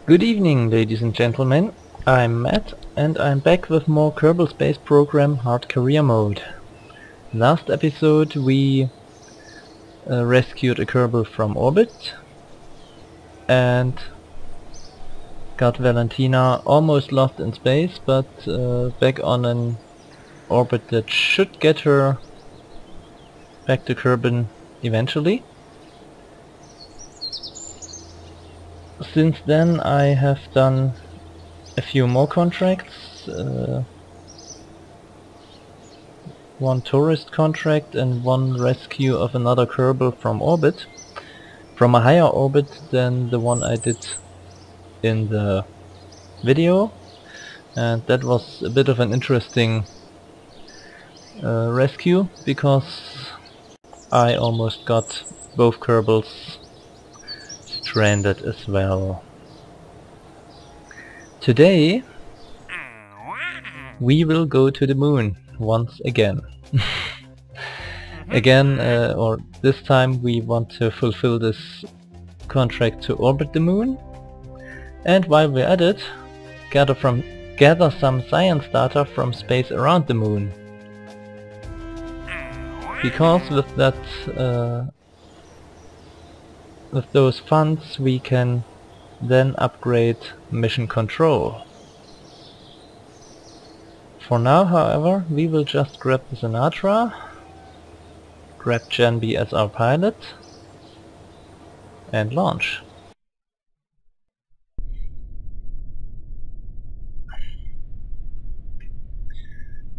Good evening, ladies and gentlemen. I'm Matt, and I'm back with more Kerbal Space Program Hard Career Mode. Last episode we rescued a Kerbal from orbit and got Valentina almost lost in space, but back on an orbit that should get her back to Kerbin eventually. Since then I have done a few more contracts, one tourist contract and one rescue of another Kerbal from orbit, from a higher orbit than the one I did in the video, and that was a bit of an interesting rescue because I almost got both Kerbals stranded as well. Today we will go to the moon once again. Or this time we want to fulfill this contract to orbit the moon, and while we're at it, gather some science data from space around the moon. Because with that with those funds we can then upgrade mission control. For now, however, we will just grab the Sinatra, grab Janby as our pilot, and launch.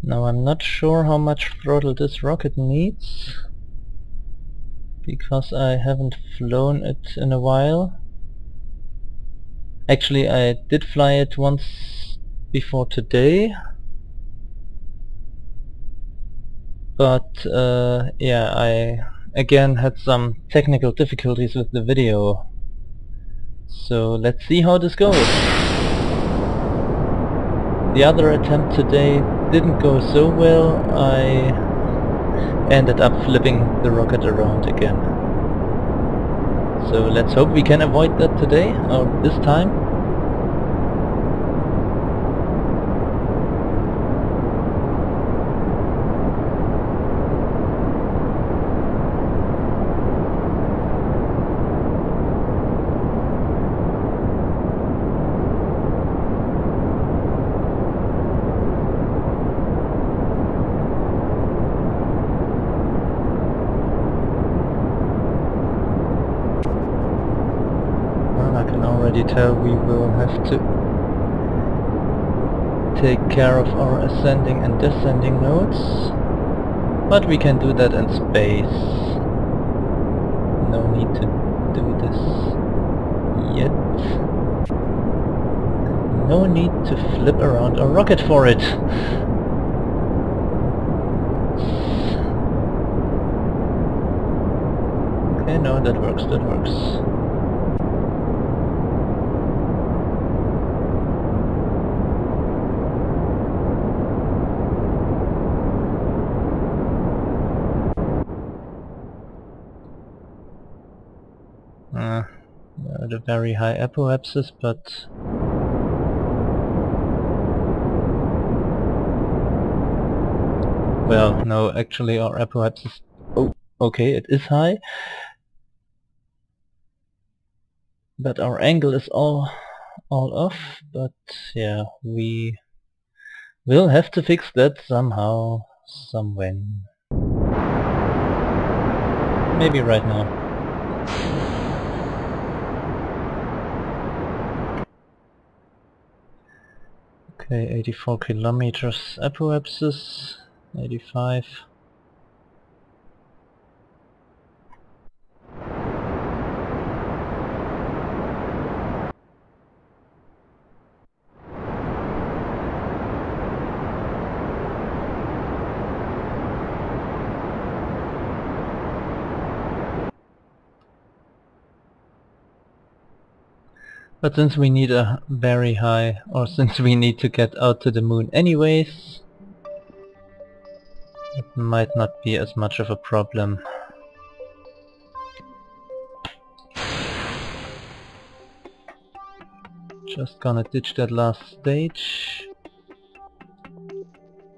Now I'm not sure how much throttle this rocket needs, because I haven't flown it in a while. Actually, I did fly it once before today, but yeah, I again had some technical difficulties with the video. So let's see how this goes. The other attempt today didn't go so well. I ended up flipping the rocket around again. So let's hope we can avoid that today, or this time. I can already tell we will have to take care of our ascending and descending nodes, but we can do that in space. No need to do this yet. No need to flip around a rocket for it. Okay, no, that works, that works. At a very high apoapsis, but well, no, actually our apoapsis, oh, okay, it is high, but our angle is all off. But yeah, we will have to fix that somehow, somewhen. Maybe right now. Okay, 84 kilometers apoapsis, 85. But since we need a very high, or since we need to get out to the moon anyways, it might not be as much of a problem. Just gonna ditch that last stage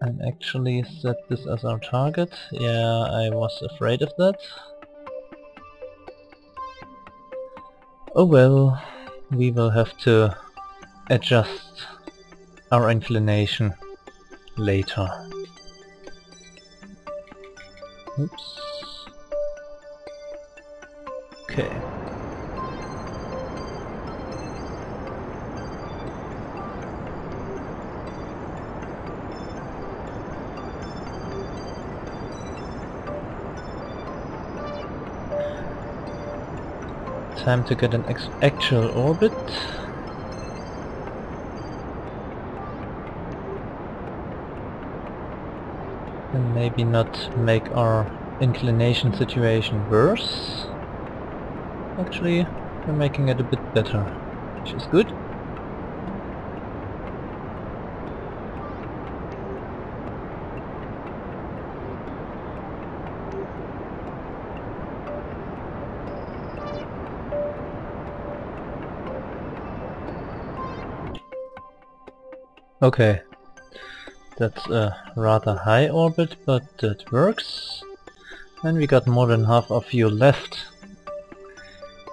and actually set this as our target. Yeah, I was afraid of that. Oh well, we will have to adjust our inclination later. Oops. Okay. Time to get an actual orbit. And maybe not make our inclination situation worse. Actually, we're making it a bit better, which is good. Okay, that's a rather high orbit, but it works. And we got more than half our fuel left,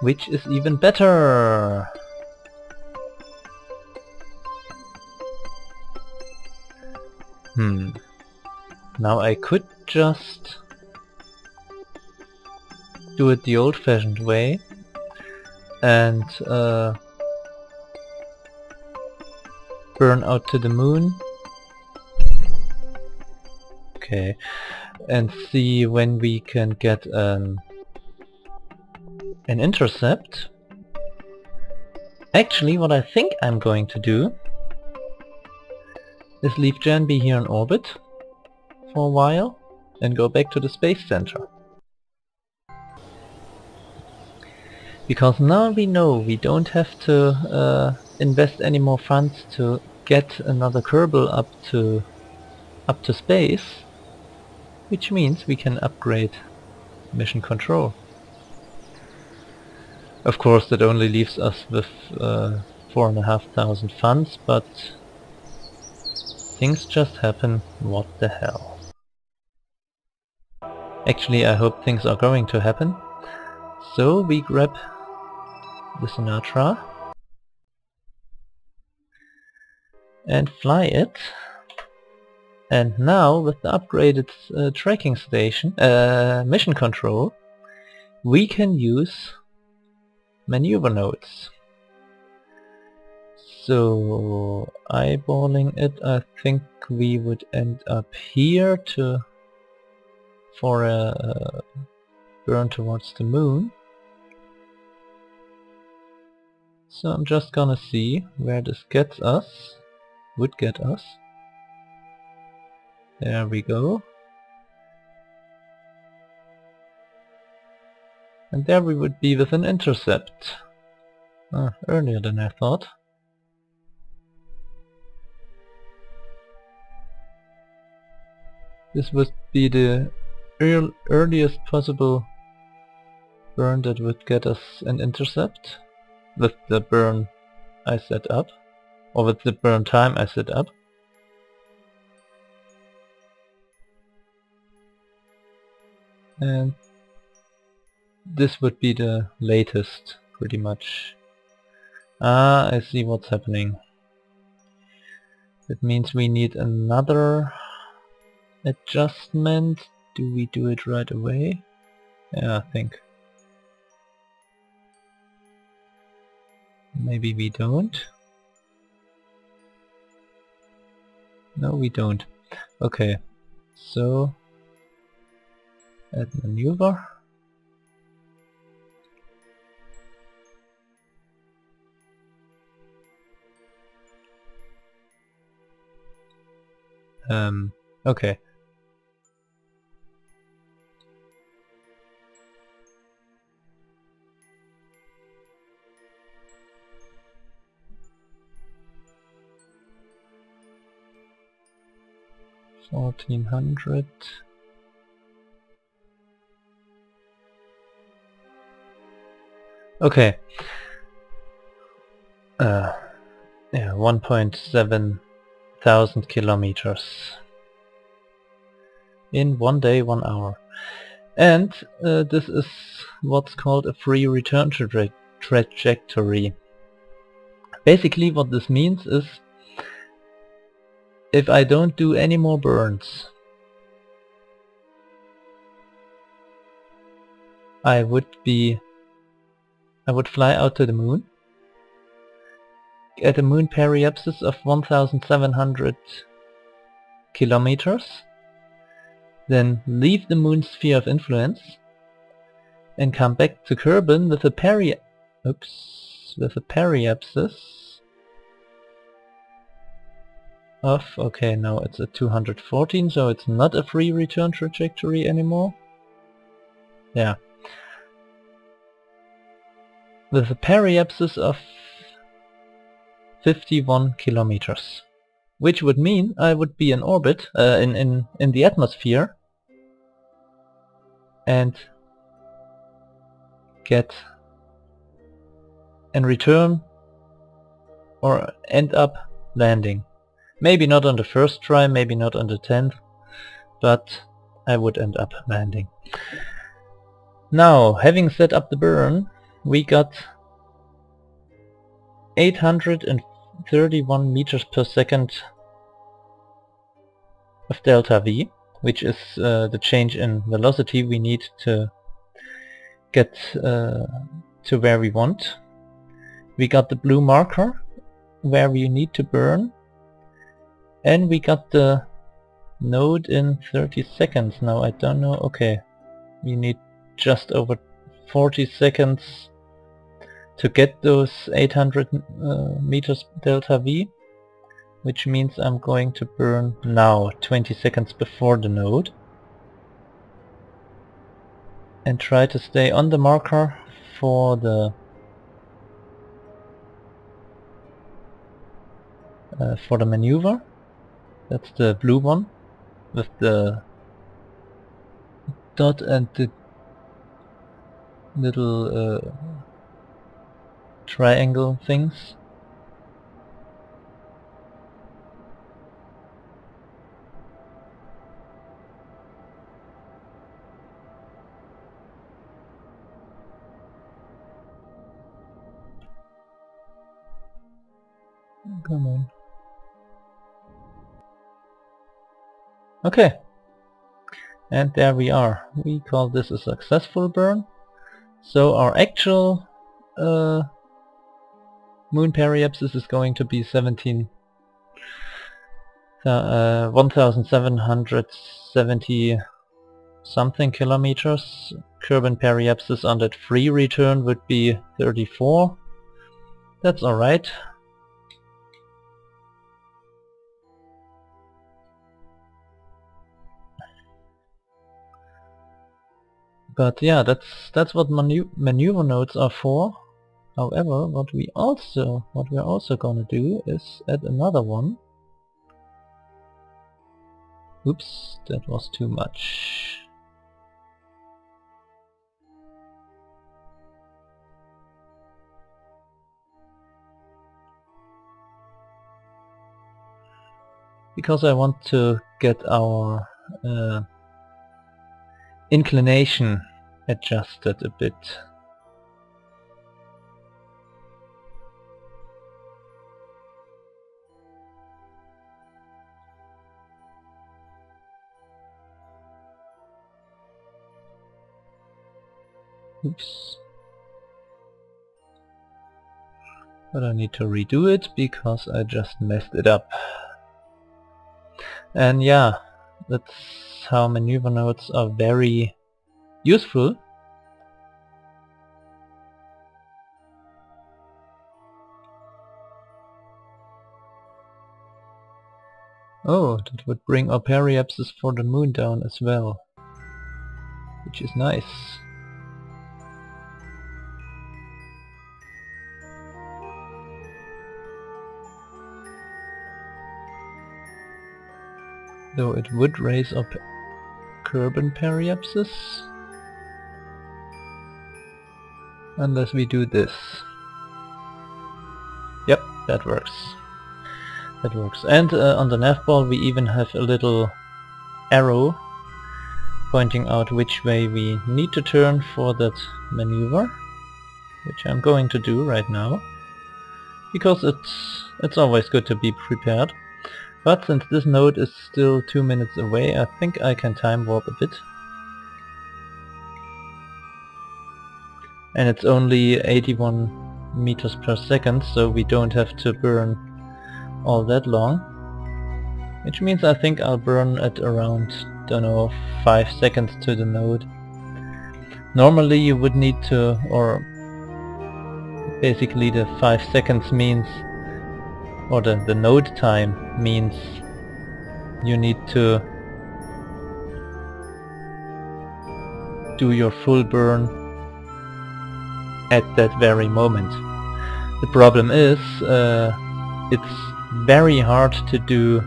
which is even better. Now I could just do it the old-fashioned way and burn out to the moon. Okay, and see when we can get an intercept. Actually, what I think I'm going to do is leave Jan B here in orbit for a while and go back to the space center. Because now we know we don't have to invest any more funds to get another Kerbal up to space, which means we can upgrade mission control. Of course that only leaves us with 4,500 funds, but things just happen, what the hell. Actually, I hope things are going to happen. So we grab the Sinatra and fly it. And now with the upgraded tracking station, mission control, we can use maneuver nodes. So eyeballing it, I think we would end up here for a burn towards the moon. So I'm just gonna see where this gets us, would get us. There we go. And there we would be with an intercept. Earlier than I thought. This would be the earliest possible burn that would get us an intercept with the burn I set up, or with the burn time I set up. And this would be the latest, pretty much. Ah, I see what's happening. That means we need another adjustment. Do we do it right away? Yeah, I think. Maybe we don't. No, we don't. Okay, so add maneuver. Okay. $1,400. Okay. Yeah, 1.7 thousand kilometers in 1 day, 1 hour. And this is what's called a free return trajectory. Basically what this means is, if I don't do any more burns, I would fly out to the moon at a moon periapsis of 1700 kilometers, then leave the moon's sphere of influence and come back to Kerbin with a periapsis of, okay, now it's at 214, so it's not a free return trajectory anymore. Yeah. With a periapsis of 51 kilometers. Which would mean I would be in orbit, in the atmosphere, and get and return or end up landing. Maybe not on the first try, maybe not on the 10th, but I would end up landing. Now, having set up the burn, we got 831 meters per second of delta V, which is the change in velocity we need to get to where we want. We got the blue marker where we need to burn, and we got the node in 30 seconds. Now I don't know, okay, we need just over 40 seconds to get those 800 meters delta V, which means I'm going to burn now, 20 seconds before the node, and try to stay on the marker for the maneuver. That's the blue one with the dot and the little triangle things. Come on. Okay. And there we are. We call this a successful burn. So our actual moon periapsis is going to be 1770 something kilometers. Kerbin periapsis on that free return would be 34. That's alright. But yeah, that's what maneuver nodes are for. However, what we're also gonna do is add another one. Oops, that was too much. Because I want to get our inclination adjusted a bit. Oops. But I need to redo it because I just messed it up. And yeah, that's how maneuver nodes are very useful. Oh, that would bring our periapsis for the moon down as well, which is nice. Though it would raise up Kerbin periapsis, unless we do this. Yep, that works. That works. And on the nav ball we even have a little arrow pointing out which way we need to turn for that maneuver, which I'm going to do right now, because it's always good to be prepared. But since this node is still 2 minutes away, I think I can time warp a bit. And it's only 81 meters per second, so we don't have to burn all that long. Which means I think I'll burn at around, don't know, 5 seconds to the node. Normally you would need to, or basically the 5 seconds means, or the node time means you need to do your full burn at that very moment. The problem is it's very hard to do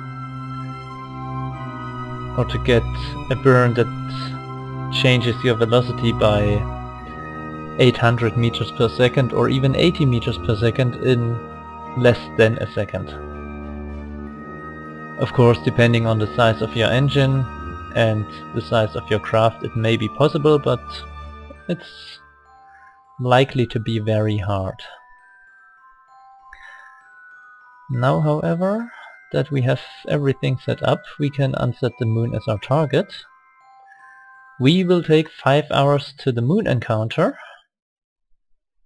or to get a burn that changes your velocity by 800 meters per second or even 80 meters per second in less than a second. Of course, depending on the size of your engine and the size of your craft, it may be possible, but it's likely to be very hard. Now, however, that we have everything set up, we can unset the moon as our target. We will take 5 hours to the moon encounter,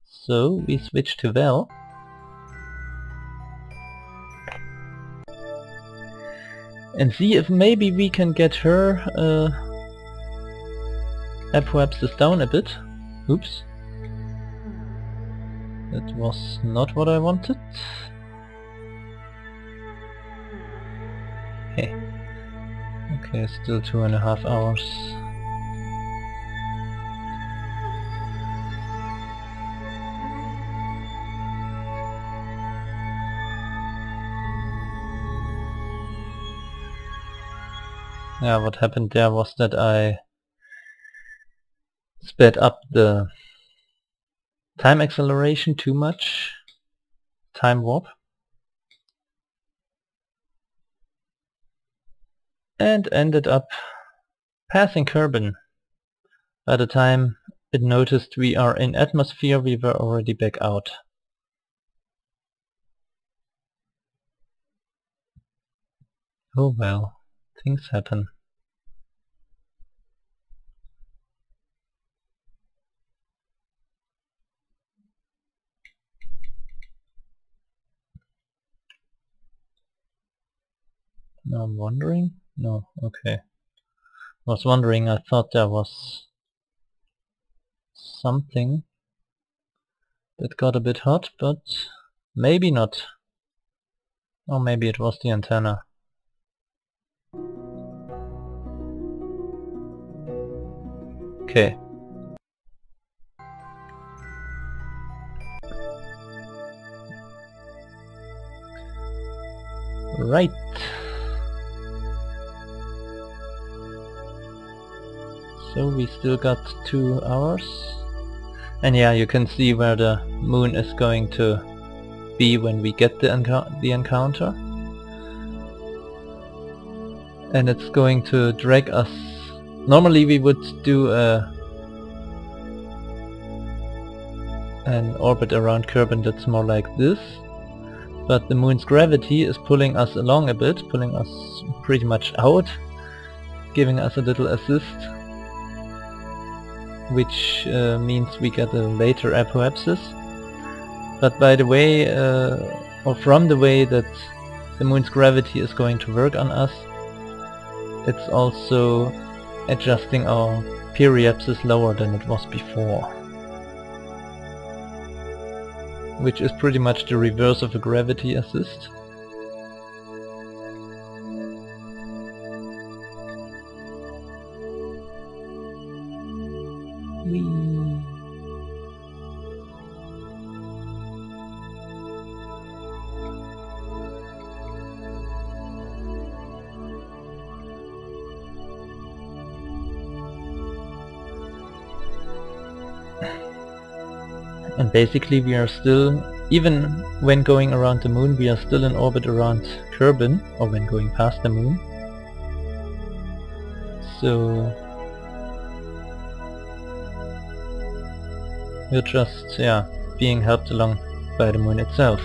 so we switch to Val. And see if maybe we can get her apoapsis down a bit. Oops. That was not what I wanted. Hey. Okay, still 2.5 hours. Yeah, what happened there was that I sped up the time acceleration too much, time warp, and ended up passing Kerbin. By the time it noticed we are in atmosphere, we were already back out. Oh well. Things happen. Now I'm wondering? No, okay. Was wondering, I thought there was something that got a bit hot, but maybe not. Or maybe it was the antenna. Okay. Right. So we still got 2 hours. And yeah, you can see where the moon is going to be when we get the encounter. And it's going to drag us. Normally we would do an orbit around Kerbin that's more like this, but the moon's gravity is pulling us along a bit, pulling us pretty much out, giving us a little assist, which means we get a later apoapsis. But by the way, or from the way that the moon's gravity is going to work on us, it's also adjusting our periapsis lower than it was before, which is pretty much the reverse of a gravity assist. And basically we are still Even when going around the moon, we are still in orbit around Kerbin, or when going past the moon. So we're just, being helped along by the moon itself.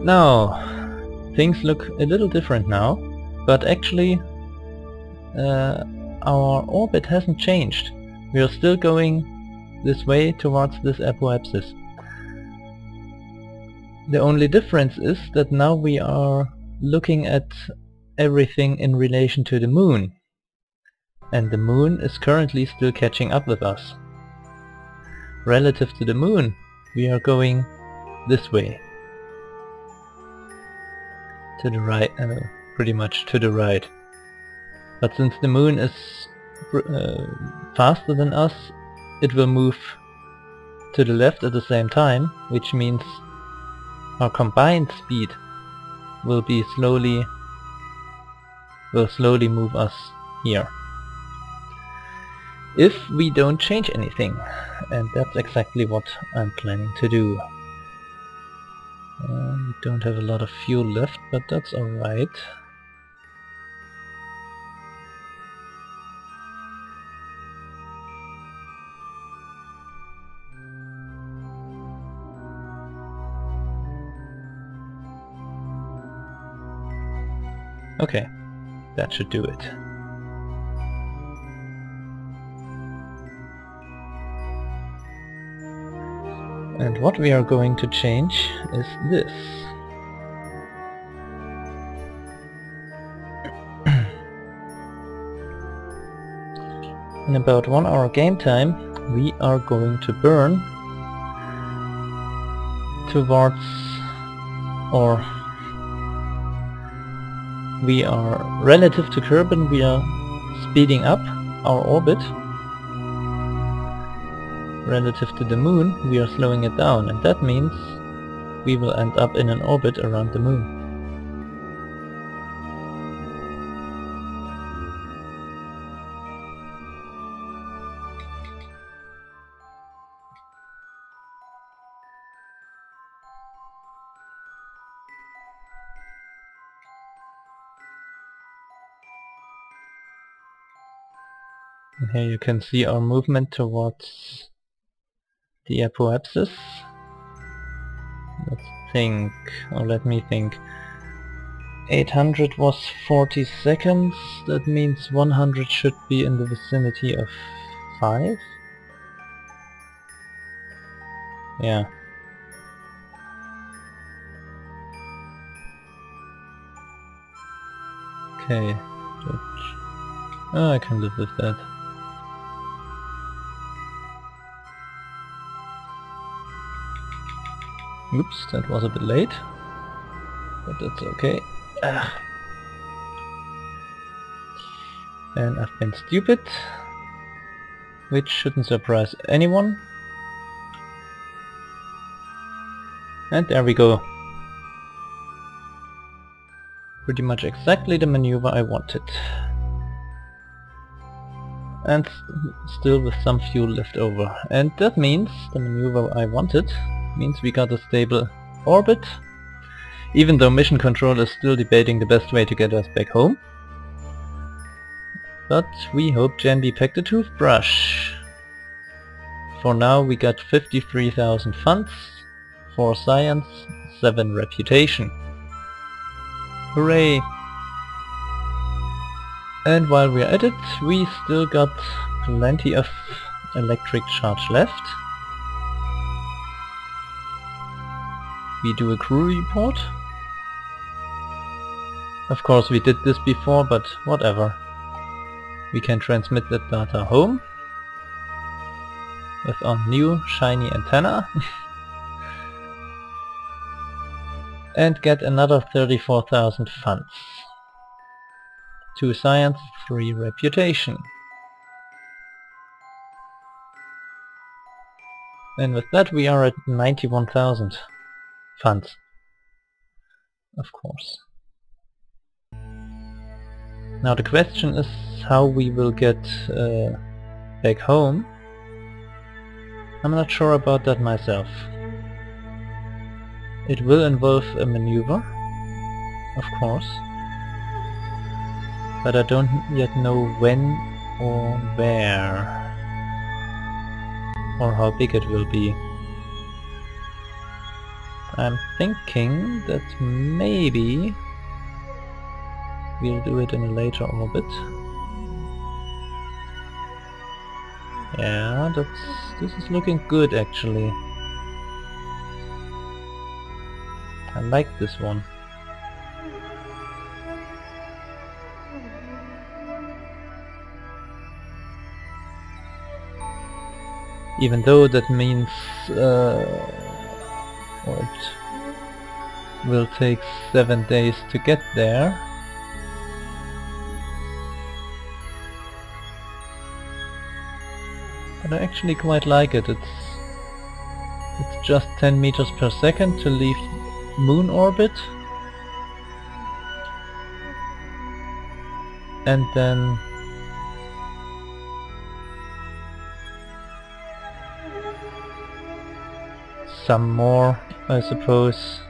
Now, things look a little different now, but actually our orbit hasn't changed. We are still going this way towards this apoapsis. The only difference is that now we are looking at everything in relation to the moon, and the moon is currently still catching up with us. Relative to the moon, we are going this way. To the right, pretty much to the right. But since the moon is faster than us, it will move to the left at the same time, which means our combined speed will slowly move us here. If we don't change anything, and that's exactly what I'm planning to do. We don't have a lot of fuel left, but that's alright. Okay, that should do it. And what we are going to change is this. In about 1 hour game time, we are going to burn towards, or we are, relative to Kerbin, we are speeding up our orbit. Relative to the moon, we are slowing it down, and that means we will end up in an orbit around the moon. And here you can see our movement towards the apoapsis. Let's think, or let me think. 800 was 40 seconds, that means 100 should be in the vicinity of 5? Yeah. Okay. Oh, I can live with that. Oops, that was a bit late, but that's okay. And I've been stupid, which shouldn't surprise anyone. And there we go. Pretty much exactly the maneuver I wanted. And still with some fuel left over. And that means the maneuver I wanted means we got a stable orbit, even though Mission Control is still debating the best way to get us back home. But we hope Janby packed a toothbrush. For now we got 53,000 funds, 4 science, 7 reputation. Hooray! And while we're at it, we still got plenty of electric charge left. We do a crew report. Of course we did this before, but whatever. We can transmit that data home with our new shiny antenna. and get another 34,000 funds. 2 science, 3 reputation. And with that we are at 91,000 funds, of course. Now the question is how we will get back home. I'm not sure about that myself. It will involve a maneuver, of course, but I don't yet know when or where, or how big it will be. I'm thinking that maybe we'll do it in a later orbit. Yeah, this is looking good actually. I like this one. Even though that means it will take 7 days to get there. But I actually quite like it. It's just 10 meters per second to leave moon orbit, and then some more, I suppose.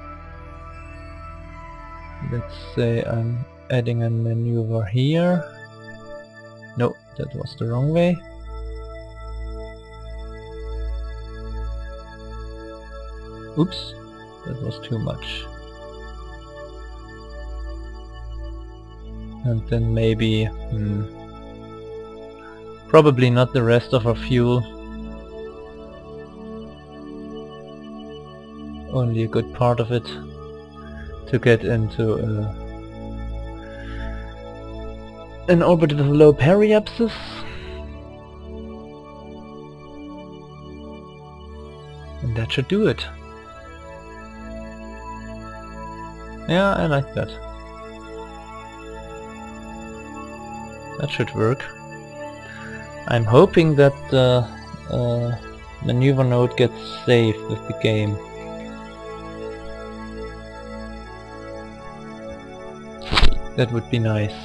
Let's say I'm adding a maneuver here. No, that was the wrong way. Oops, that was too much. And then maybe... probably not the rest of our fuel. Only a good part of it to get into an orbit with low periapsis. And that should do it. Yeah, I like that. That should work. I'm hoping that the maneuver node gets saved with the game. That would be nice.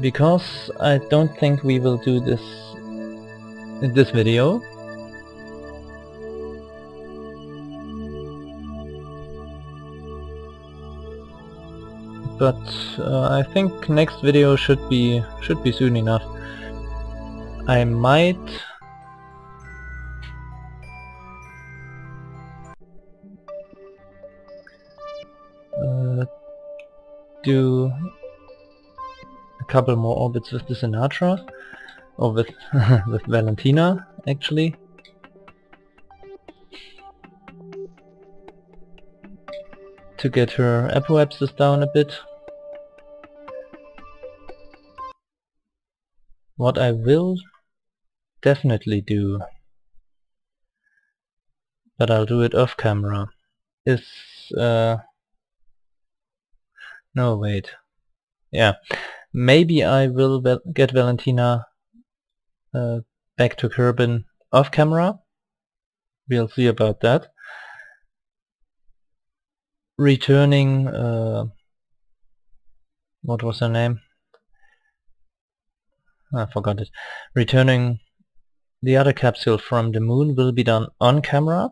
Because I don't think we will do this in this video. But I think next video should be soon enough. I might do a couple more orbits with the Sinatra, or with with Valentina actually. To get her apoapsis down a bit. What I will definitely do, but I'll do it off camera, is no, wait. Yeah, maybe I will get Valentina back to Kerbin off camera. We'll see about that. Returning, what was her name? I forgot it. Returning the other capsule from the moon will be done on camera.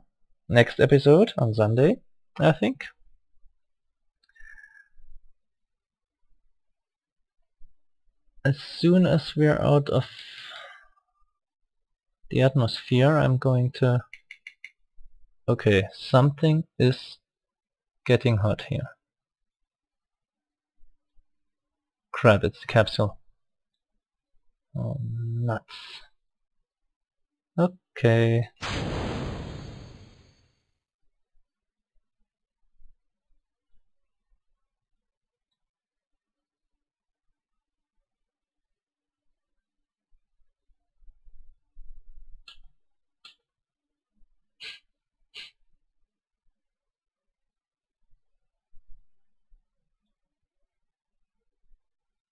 Next episode on Sunday, I think. As soon as we're out of the atmosphere, I'm going to... Okay, something is getting hot here. Crap, it's the capsule. Oh, nuts. Okay.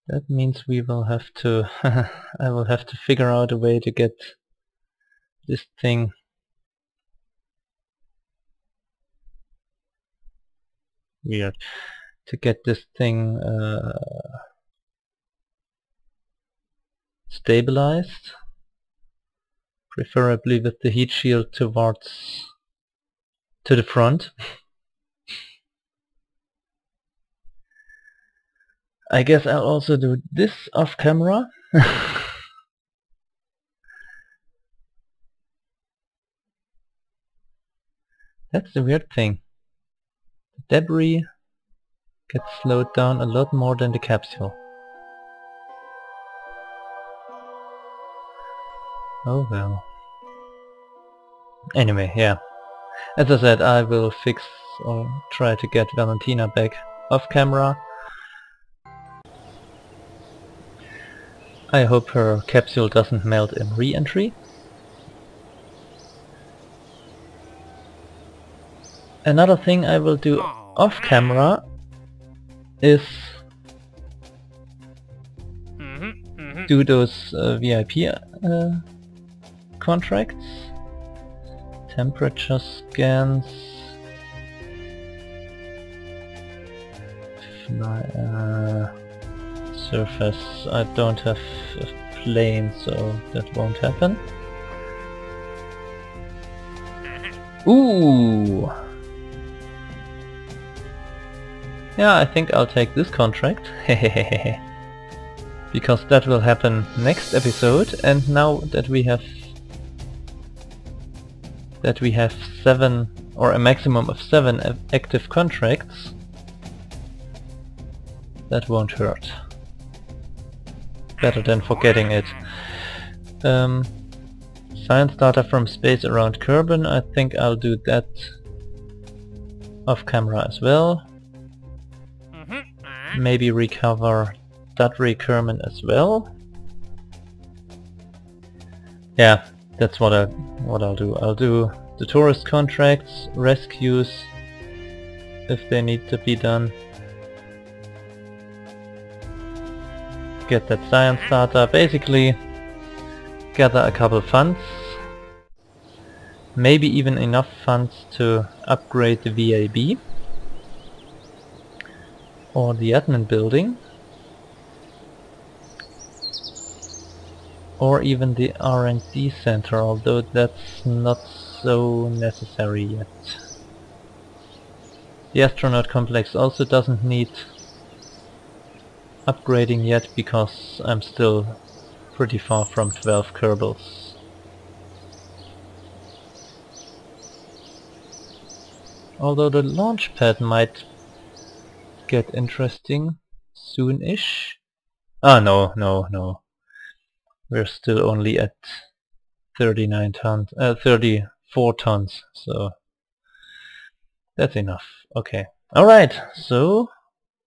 That means we will have to I will have to figure out a way to get this thing weird to get this thing stabilized, preferably with the heat shield to the front. I guess I'll also do this off camera. That's the weird thing. The debris gets slowed down a lot more than the capsule. Oh well. Anyway, yeah. As I said, I will fix or try to get Valentina back off camera. I hope her capsule doesn't melt in re-entry. Another thing I will do off camera is do those VIP contracts, temperature scans, surface. I don't have a plane, so that won't happen. Ooh! Yeah, I think I'll take this contract. Because that will happen next episode, and now that we have 7 or a maximum of 7 active contracts, that won't hurt. Better than forgetting it. Science data from space around Kerbin, I think I'll do that off camera as well. Maybe recover Dudley Kerman as well. Yeah, that's what I'll do. I'll do the tourist contracts, rescues if they need to be done. Get that science data, basically gather a couple funds. Maybe even enough funds to upgrade the VAB or the admin building, or even the R&D center, although that's not so necessary yet. The astronaut complex also doesn't need upgrading yet, because I'm still pretty far from 12 Kerbals. Although the launch pad might get interesting soon-ish. Ah, no. We're still only at 39 tons, 34 tons, so that's enough. Okay. Alright, so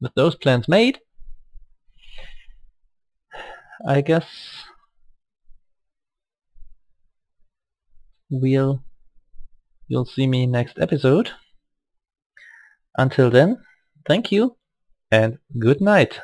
with those plans made, I guess you'll see me next episode. Until then, thank you and good night.